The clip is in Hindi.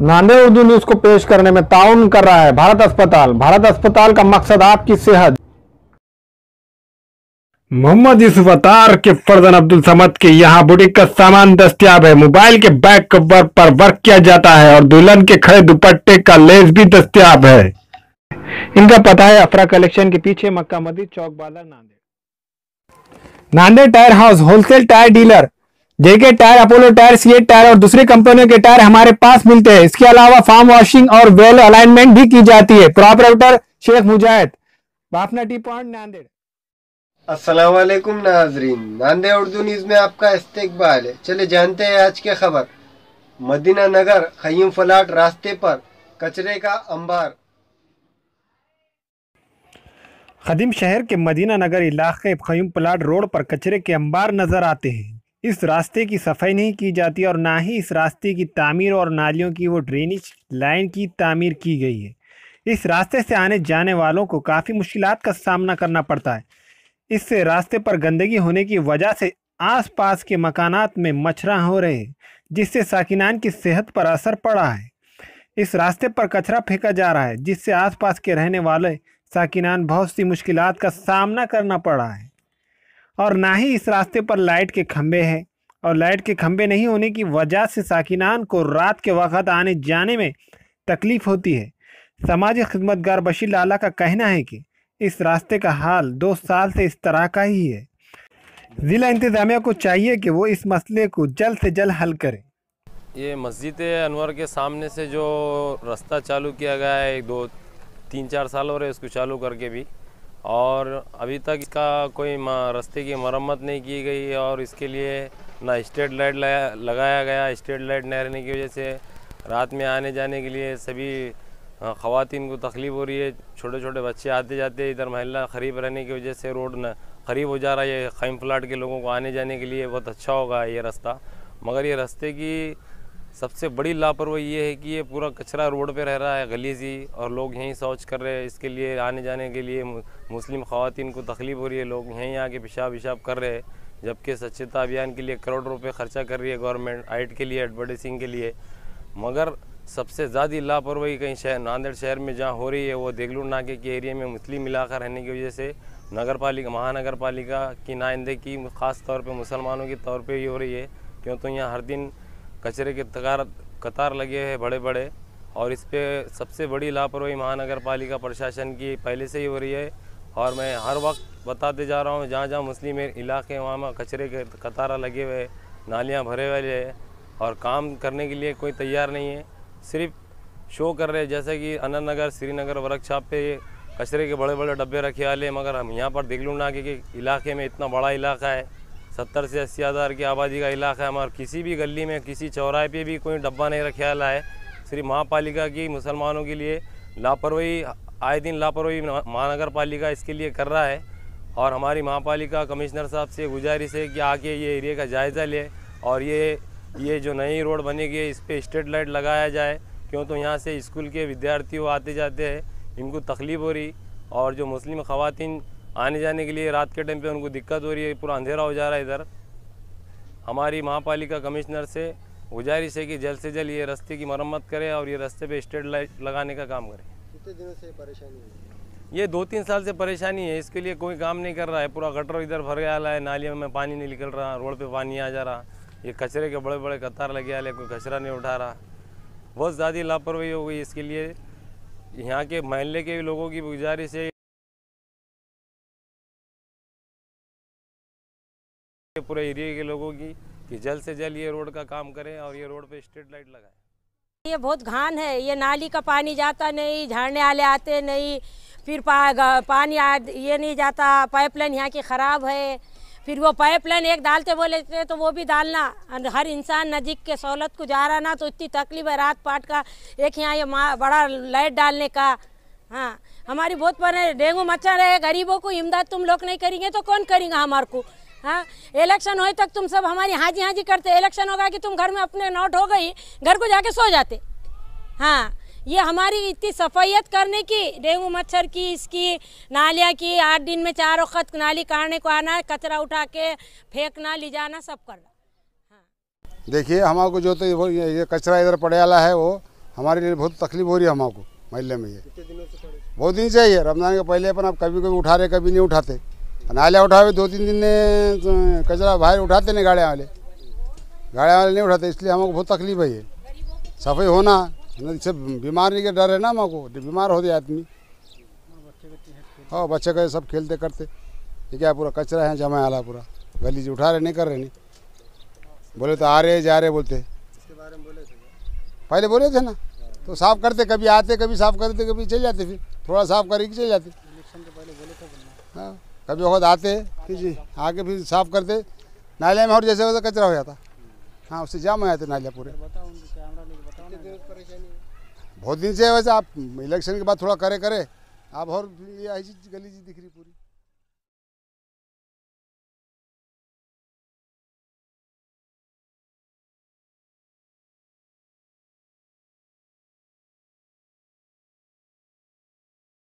नांदेड़ उर्दू न्यूज को पेश करने में ताउन कर रहा है भारत अस्पताल। भारत अस्पताल का मकसद आपकी सेहत। मोहम्मद यूसुफ अतार के फरजन अब्दुल समद के यहाँ बुटीक का सामान दस्तियाब है। मोबाइल के बैक कवर पर वर्क किया जाता है और दुल्हन के खड़े दुपट्टे का लेस भी दस्तियाब है। इनका पता है अफरा कलेक्शन के पीछे, मक्का Masjid Chowk Bazaar, Nanded. Nanded tyre house wholesale tyre dealer. JK tyre, Apollo tyre, CEAT tyre और दूसरी कंपनियों के टायर हमारे पास मिलते हैं। इसके अलावा फार्म वॉशिंग और वेल अलाइनमेंट भी की जाती है। प्रोपराइटर शेख मुजाहिद, बाफना टी पॉइंट, नांदेड़। अस्सलाम वालेकुम नाजरीन, नांदेड़ उर्दू न्यूज में आपका इस्तकबाल है। चले जानते हैं आज के खबर। मदीना नगर खय्यूम फ्लैट रास्ते पर कचरे का अंबार। खदीम शहर के मदीना नगर इलाके खय्यूम प्लाट रोड पर कचरे के अंबार नजर आते हैं। इस रास्ते की सफाई नहीं की जाती और ना ही इस रास्ते की तामीर और नालियों की वो ड्रेनेज लाइन की तामीर की गई है। इस रास्ते से आने जाने वालों को काफ़ी मुश्किलात का सामना करना पड़ता है। इससे रास्ते पर गंदगी होने की वजह से आसपास के मकानात में मच्छर हो रहे हैं, जिससे साकिनान की सेहत पर असर पड़ा है। इस रास्ते पर कचरा फेंका जा रहा है, जिससे आसपास के रहने वाले साकिनान बहुत सी मुश्किलात का सामना करना पड़ा है। और ना ही इस रास्ते पर लाइट के खंभे हैं और लाइट के खंभे नहीं होने की वजह से साकिनान को रात के वक्त आने जाने में तकलीफ होती है। समाजी खिदमतगार बशीर लाला का कहना है कि इस रास्ते का हाल 2 साल से इस तरह का ही है। ज़िला इंतज़ामिया को चाहिए कि वो इस मसले को जल्द से जल्द हल करे। ये मस्जिद अनवर के सामने से जो रास्ता चालू किया गया है, 2-3-4 साल हो रहे इसको चालू करके भी, और अभी तक इसका कोई रास्ते की मरम्मत नहीं की गई और इसके लिए ना स्ट्रीट लाइट लगाया गया। स्ट्रीट लाइट न रहने की वजह से रात में आने जाने के लिए सभी ख़वातीन को तकलीफ़ हो रही है। छोटे छोटे बच्चे आते जाते इधर महल्ला ख़रीब रहने की वजह से रोड न ख़रीब हो जा रहा है। खय्यूम प्लाट के लोगों को आने जाने के लिए बहुत अच्छा होगा ये रास्ता, मगर ये रास्ते की सबसे बड़ी लापरवाही ये है कि ये पूरा कचरा रोड पे रह रहा है, गलीजी, और लोग यहीं शौच कर रहे हैं। इसके लिए आने जाने के लिए मुस्लिम ख़वातीन को तकलीफ़ हो रही है। लोग यहीं आके पेशाब कर रहे हैं, जबकि स्वच्छता अभियान के लिए करोड़ रुपए खर्चा कर रही है गवर्नमेंट आइट के लिए, एडवर्टाइजिंग के लिए। मगर सबसे ज़्यादा लापरवाही कहीं नांदेड़ शहर में जहाँ हो रही है वो देगलूर नाके के एरिया में मुस्लिम इलाका रहने की वजह से महानगर पालिका की नाइंदगी ख़ास तौर पे मुसलमानों के तौर पे ही हो रही है। क्यों तो यहाँ हर दिन कचरे के कतार लगे हैं बड़े बड़े, और इस पर सबसे बड़ी लापरवाही महानगर पालिका प्रशासन की पहले से ही हो रही है। और मैं हर वक्त बताते जा रहा हूँ, जहाँ जहाँ मुस्लिम इलाके हैं वहाँ कचरे के कतार लगे हुए, नालियाँ भरे हुए हैं और काम करने के लिए कोई तैयार नहीं है। सिर्फ शो कर रहे हैं, जैसे कि अनंत नगर, श्रीनगर वर्कशॉप पे कचरे के बड़े बड़े डब्बे रखे वाले, मगर हम यहाँ पर देगलूर नाके के इलाके में इतना बड़ा इलाका है, 70 से 80 हज़ार की आबादी का इलाका है, हमारे किसी भी गली में किसी चौराहे पे भी कोई डब्बा नहीं रखे वाला है। सिर्फ महापालिका की मुसलमानों के लिए लापरवाही, आए दिन लापरवाही महानगर पालिका इसके लिए कर रहा है। और हमारी महापालिका कमिश्नर साहब से गुजारिश है कि आके ये एरिया का जायज़ा ले और ये जो नई रोड बनेगी इस पर स्ट्रीट लाइट लगाया जाए। क्यों तो यहाँ से स्कूल के विद्यार्थी आते जाते हैं, इनको तकलीफ़ हो रही, और जो मुस्लिम ख़वातीन आने जाने के लिए रात के टाइम पे उनको दिक्कत हो रही है, पूरा अंधेरा हो जा रहा है इधर। हमारी महापालिका कमिश्नर से गुजारिश है कि जल्द से जल्द ये रास्ते की मरम्मत करे और ये रास्ते पे स्ट्रीट लाइट लगाने का काम करे। कितने दिनों से परेशानी है? ये 2-3 साल से परेशानी है, इसके लिए कोई काम नहीं कर रहा है। पूरा गटर इधर भर गया है, नालियों में पानी नहीं निकल रहा, रोड पे पानी आ जा रहा, ये कचरे के बड़े बड़े कतार लगे वाले, कोई कचरा नहीं उठा रहा। बहुत ज़्यादा लापरवाही हो गई। इसके लिए यहाँ के महल्ले के लोगों की गुजारिश है, पूरे एरिया के लोगों की, कि जल्द से जल्द ये रोड का काम करें और ये रोड पे स्ट्रीट लाइट लगाएं। ये बहुत घान है, ये नाली का पानी जाता नहीं, झाड़ने वाले आते नहीं, फिर पानी ये नहीं जाता। पाइपलाइन यहाँ की ख़राब है, फिर वो पाइपलाइन एक डालते बोले थे तो वो भी डालना, हर इंसान नज़दीक के सहूलत को जा रहा ना, तो इतनी तकलीफ है रात पाट का। एक यहाँ ये बड़ा लाइट डालने का, हाँ हमारी बहुत पर डेंगू मच्छर है। गरीबों को इमदाद तुम लोग नहीं करेंगे तो कौन करेंगे हमारे को? हाँ, इलेक्शन होए तक तुम सब हमारी हाजी हाजी करते, इलेक्शन होगा कि तुम घर में अपने नोट हो गई, घर को जाके सो जाते। हाँ, ये हमारी इतनी सफाइयत करने की, डेंगू मच्छर की, इसकी नालियाँ की, 8 दिन में 4 वक्त नाली काटने को आना, कचरा उठा के फेंकना, ले जाना, सब करना। हाँ। देखिए हमारे को जो तो ये कचरा इधर पड़े वाला है वो हमारे लिए बहुत तकलीफ हो रही है हमको महल्ले में। ये बहुत दिन से ही है, रमज़ान के पहले अपन आप कभी कभी उठा रहे कभी नहीं उठाते। नालियाँ उठावे 2-3 दिन ने कचरा बाहर उठाते नहीं, गाड़ियाँ वाले नहीं उठाते, इसलिए हमको बहुत तकलीफ है। ये सफाई होना, इससे बीमारी के डर है ना, हमको बीमार हो जाए आदमी। हाँ, बच्चे का सब खेलते करते, ये क्या पूरा कचरा है जमा आला, पूरा गली से उठा रहे नहीं कर रहे नहीं, बोले तो आ रहे जा रहे बोलते। पहले बोले थे ना, तो साफ करते, कभी आते कभी साफ करते कभी चले जाते, फिर थोड़ा साफ करके चले जाते। हाँ, कभी वक्त आते फिर आके फिर साफ करते, नाले में और जैसे वैसे कचरा हो जाता। हाँ, उससे जाम हो जाते नालियाँ पूरे। बहुत दिन से वैसे आप इलेक्शन के बाद थोड़ा करे आप, और ये ऐसी गली दिख रही पूरी।